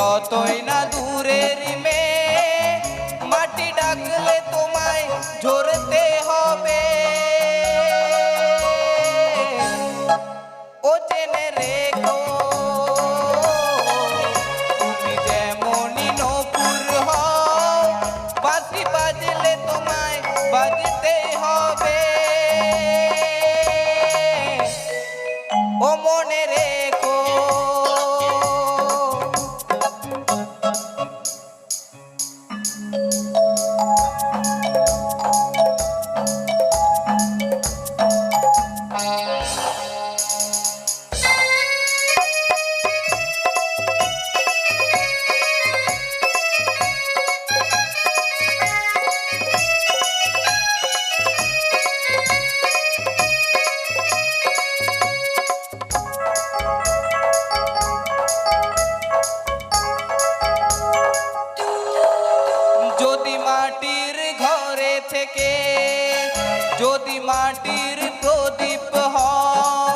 যতই না দূরের মেয়ে, মাটি ডাকলে তোমায় ঝরতে হবে। ও জেনে রেখো তুমি যেমনই নপুর হও, বাঁশি বাজলে তোমায় বাজতে হবে। ও মনে রেখো যদি মাটির ঘরে থেকে যদি মাটির প্রদীপ হও,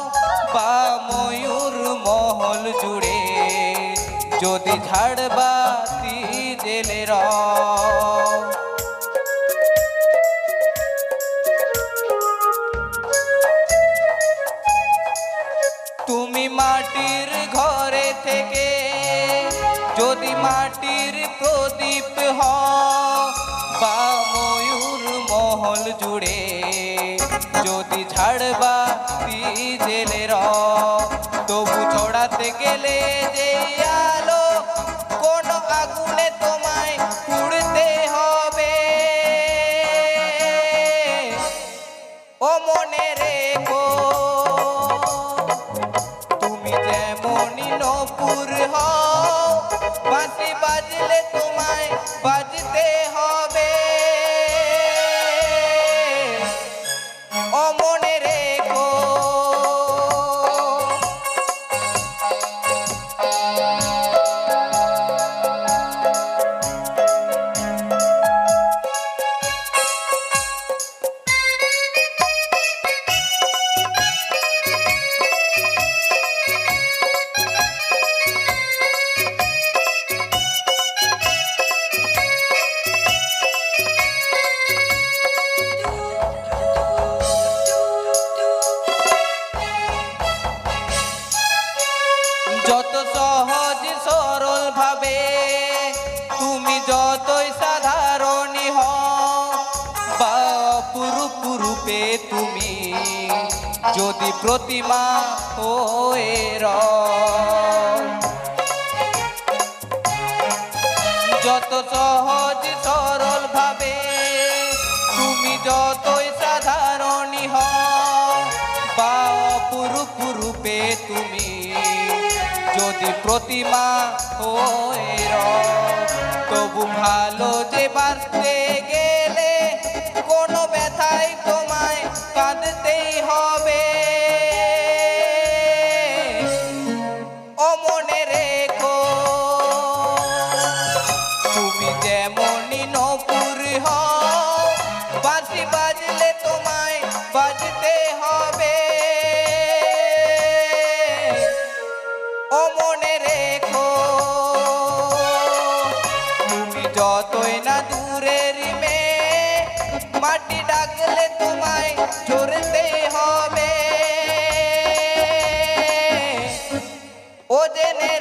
বা ময়ূর মহল জুড়ে যদি ঝাড়বাতি জেলে রও, তুমি মাটির ঘরে থেকে যদি মাটির প্রদীপ হও, বা ময়ূর মহল জুড়ে যদি ঝাড়বাতি জেলে রও, তবু ছড়াতে গেলে যে আলো কোন আগুনে তোমায় পুড়তে হবে। ও মনে রেখো তুমি যেমনই নপুর হও, বাঁশি বাজলে তোমায় বাজতে হবে। ও মনে রেখো যত সহজ সরল ভাবে তুমি যতই সাধারণী হও, বা অপরূপ রূপে তুমি যদি প্রতিমা হয়ে রও, যত সহজ সরল ভাবে তুমি যতই সাধারণী হও, বা অপরূপ রূপে তুমি যদি প্রতিমা হয়ে রও, তবু ভালো যে বাঁচতে গেলে কোনো ব্যথায় তোমায় কাঁদতেই হবে। ও মনে রেখো তুমি যেমনই নপুর হও, বাঁশি বাজলে তোমায় বাজতে হবে। ও মনে রেখো তুমি যতই না দূরের মেয়ে, মাটি ডাকলে তোমায় ঝরতে হবে। ও জেনে